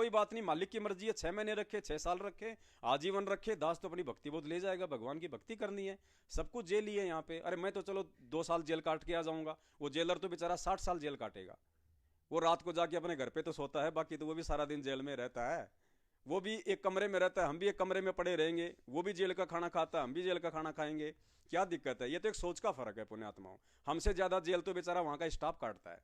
कोई बात नहीं, मालिक की मर्जी है, 6 महीने रखे, 6 साल रखे, आजीवन रखे, दास तो अपनी भक्ति बोध ले जाएगा, भगवान की भक्ति करनी है। सब कुछ जेल ही है यहाँ पे। अरे मैं तो चलो 2 साल जेल काट के आ जाऊंगा, वो जेलर तो बेचारा 60 साल जेल काटेगा। वो रात को जाके अपने घर पे तो सोता है, बाकी तो वो भी सारा दिन जेल में रहता है। वो भी एक कमरे में रहता है, हम भी एक कमरे में पड़े रहेंगे। वो भी जेल का खाना खाता है, हम भी जेल का खाना खाएंगे। क्या दिक्कत है? ये तो एक सोच का फर्क है पुण्यात्माओं। हमसे ज्यादा जेल तो बेचारा वहां का स्टाफ काटता है।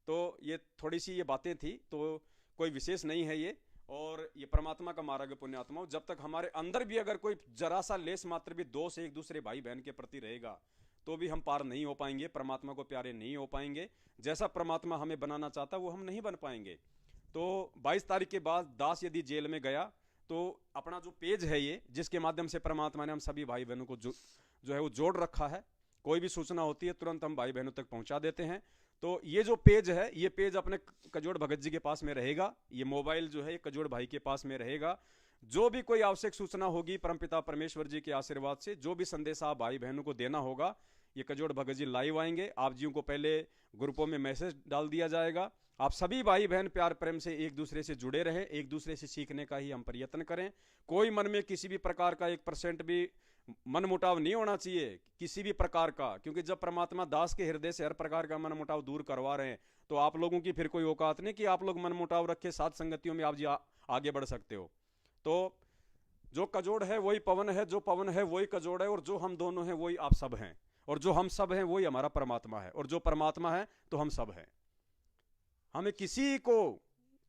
तो ये थोड़ी सी ये बातें थी, तो कोई विशेष नहीं है ये। और ये परमात्मा का मार्ग है पुण्यात्माओं। जब तक हमारे अंदर भी अगर कोई जरा सा लेस मात्र भी दोष एक दूसरे भाई बहन के प्रति रहेगा, तो भी हम पार नहीं हो पाएंगे, परमात्मा को प्यारे नहीं हो पाएंगे। जैसा परमात्मा हमें बनाना चाहता वो हम नहीं बन पाएंगे। तो 22 तारीख के बाद दास यदि जेल में गया, तो अपना जो पेज है ये, जिसके माध्यम से परमात्मा ने हम सभी भाई बहनों को जो है वो जोड़ रखा है, कोई भी सूचना होती है तुरंत हम भाई बहनों तक पहुंचा देते हैं। तो ये जो पेज है, ये पेज अपने कजोड़ भगत जी के पास में रहेगा। ये मोबाइल जो है ये कजोड़ भाई के पास में रहेगा। जो भी कोई आवश्यक सूचना होगी परमपिता परमेश्वर जी के आशीर्वाद से, जो भी संदेश आप भाई बहनों को देना होगा, ये कजोड़ भगत जी लाइव आएंगे। आप जी को पहले ग्रुपों में मैसेज डाल दिया जाएगा। आप सभी भाई बहन प्यार प्रेम से एक दूसरे से जुड़े रहे, एक दूसरे से सीखने का ही हम प्रयत्न करें। कोई मन में किसी भी प्रकार का 1% भी मन मुटाव नहीं होना चाहिए, किसी भी प्रकार का। क्योंकि जब परमात्मा दास के हृदय से हर प्रकार का मन मुटाव दूर करवा रहे हैं, तो आप लोगों की फिर कोई औकात नहीं कि आप लोग मन मुटाव रखे सात संगतियों में आप जी आगे बढ़ सकते हो। तो जो कजोड़ है वही पवन है, जो पवन है वही कजोड़ है, और जो हम दोनों हैं वही आप सब हैं, और जो हम सब हैं वही हमारा परमात्मा है, और जो परमात्मा है तो हम सब हैं। हमें किसी को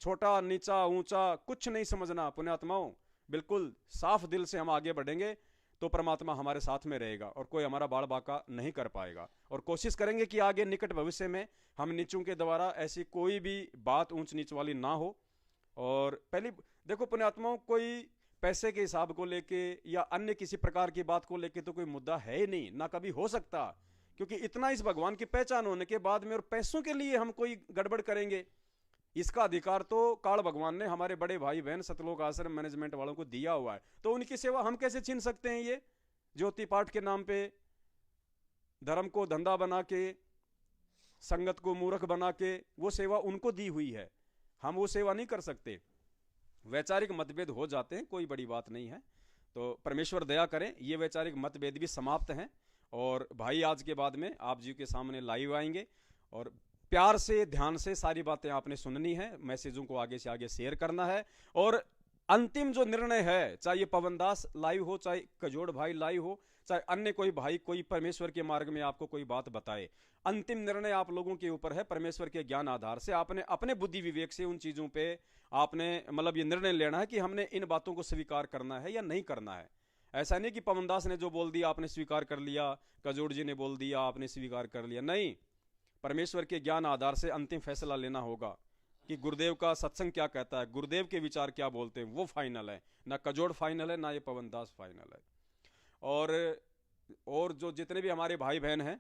छोटा नीचा ऊंचा कुछ नहीं समझना पुण्यात्माओं। बिल्कुल साफ दिल से हम आगे बढ़ेंगे तो परमात्मा हमारे साथ में रहेगा, और कोई हमारा बाल बाका नहीं कर पाएगा। और कोशिश करेंगे कि आगे निकट भविष्य में हम नीचों के द्वारा ऐसी कोई भी बात ऊंच नीच वाली ना हो। और पहली देखो पुण्यात्माओं, कोई पैसे के हिसाब को लेके या अन्य किसी प्रकार की बात को लेके तो कोई मुद्दा है ही नहीं, ना कभी हो सकता। क्योंकि इतना इस भगवान की पहचान होने के बाद में और पैसों के लिए हम कोई गड़बड़ करेंगे, इसका अधिकार तो काल भगवान ने हमारे बड़े भाई बहन सतलोक आश्रम मैनेजमेंट वालों को दिया हुआ है। तो उनकी सेवा हम कैसे छीन सकते हैं? ये ज्योति पाठ के नाम पे धर्म को धंधा बना के, संगत को मूर्ख बना के, वो सेवा उनको दी हुई है, हम वो सेवा नहीं कर सकते। वैचारिक मतभेद हो जाते हैं, कोई बड़ी बात नहीं है। तो परमेश्वर दया करें, ये वैचारिक मतभेद भी समाप्त हैं। और भाई आज के बाद में आप जी के सामने लाइव आएंगे, और प्यार से ध्यान से सारी बातें आपने सुननी है, मैसेजों को आगे से आगे शेयर करना है। और अंतिम जो निर्णय है, चाहे ये पवनदास लाइव हो, चाहे कजोड़ भाई लाइव हो, चाहे अन्य कोई भाई कोई परमेश्वर के मार्ग में आपको कोई बात बताए, अंतिम निर्णय आप लोगों के ऊपर है। परमेश्वर के ज्ञान आधार से आपने अपने बुद्धि विवेक से उन चीजों पे आपने मतलब ये निर्णय लेना है कि हमने इन बातों को स्वीकार करना है या नहीं करना है। ऐसा नहीं कि पवनदास ने जो बोल दिया आपने स्वीकार कर लिया, कजोड़ जी ने बोल दिया आपने स्वीकार कर लिया, नहीं। परमेश्वर के ज्ञान आधार से अंतिम फैसला लेना होगा कि गुरुदेव का सत्संग क्या कहता है, गुरुदेव के विचार क्या बोलते हैं, वो फाइनल है। ना कजोड़ फाइनल है, ना ये पवनदास फाइनल है। और जो जितने भी हमारे भाई बहन हैं,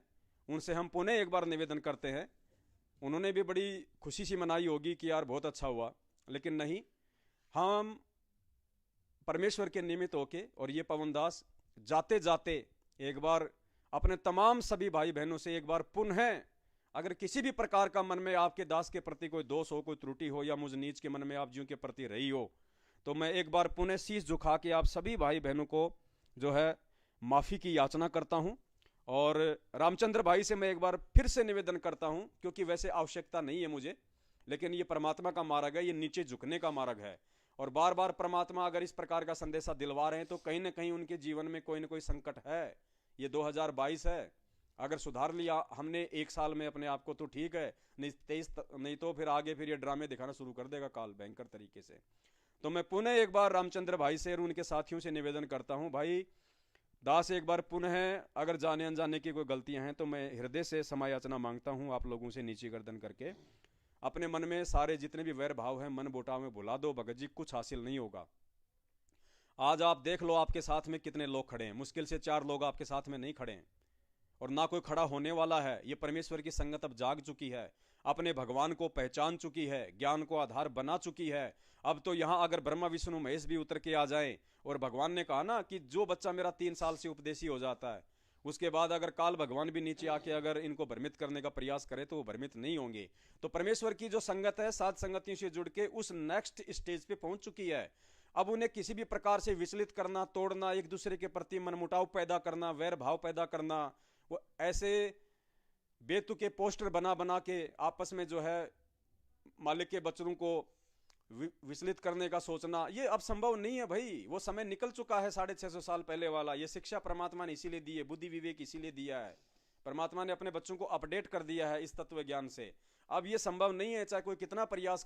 उनसे हम पुनः एक बार निवेदन करते हैं। उन्होंने भी बड़ी खुशी सी मनाई होगी कि यार बहुत अच्छा हुआ, लेकिन नहीं, हम परमेश्वर के निमित्त होके, और ये पवनदास जाते जाते एक बार अपने तमाम सभी भाई बहनों से एक बार पुनः, अगर किसी भी प्रकार का मन में आपके दास के प्रति कोई दोष हो, कोई त्रुटि हो, या मुझ नीच के मन में आप जीव के प्रति रही हो, तो मैं एक बार पुनः शीश झुका के आप सभी भाई बहनों को जो है माफी की याचना करता हूं। और रामचंद्र भाई से मैं एक बार फिर से निवेदन करता हूं, क्योंकि वैसे आवश्यकता नहीं है मुझे, लेकिन ये परमात्मा का मार्ग है, ये नीचे झुकने का मार्ग है। और बार बार परमात्मा अगर इस प्रकार का संदेशा दिलवा रहे हैं, तो कहीं ना कहीं उनके जीवन में कोई ना कोई संकट है। ये 2022 है, अगर सुधार लिया हमने एक साल में अपने आप को तो ठीक है, नहीं तो फिर आगे फिर ये ड्रामे दिखाना शुरू कर देगा काल भयंकर तरीके से। तो मैं पुनः एक बार रामचंद्र भाई से और उनके साथियों से निवेदन करता हूं, भाई दास एक बार पुनः अगर जाने अनजाने की कोई गलतियां हैं तो मैं हृदय से क्षमा याचना मांगता हूं आप लोगों से नीची गर्दन करके। अपने मन में सारे जितने भी वैर भाव हैं मन बोटाव में भुला दो भगत जी, कुछ हासिल नहीं होगा। आज आप देख लो आपके साथ में कितने लोग खड़े हैं, मुश्किल से 4 लोग आपके साथ में नहीं खड़े हैं, और ना कोई खड़ा होने वाला है। ये परमेश्वर की संगत अब जाग चुकी है, अपने भगवान को पहचान चुकी है, ज्ञान को आधार बना चुकी है। अब तो यहाँ अगर ब्रह्मा विष्णु महेश भी उतर के आ जाएं, और भगवान ने कहा ना कि जो बच्चा मेरा 3 साल से उपदेशी हो जाता है उसके बाद अगर काल भगवान भी नीचे आके अगर इनको भ्रमित करने का प्रयास करे तो वो भ्रमित नहीं होंगे। तो परमेश्वर की जो संगत है सात संगतियों से जुड़ के उस नेक्स्ट स्टेज पे पहुंच चुकी है। अब उन्हें किसी भी प्रकार से विचलित करना, तोड़ना, एक दूसरे के प्रति मनमुटाव पैदा करना, वैर भाव पैदा करना, वो ऐसे बेतुके पोस्टर बना बना के आपस में जो है मालिक के बच्चों को विचलित करने का सोचना, ये अब संभव नहीं है भाई। वो समय निकल चुका है 650 साल पहले वाला। ये शिक्षा परमात्मा ने इसीलिए दी है, बुद्धि विवेक इसीलिए दिया है। परमात्मा ने अपने बच्चों को अपडेट कर दिया है इस तत्व ज्ञान से। अब ये संभव नहीं है, चाहे कोई कितना प्रयास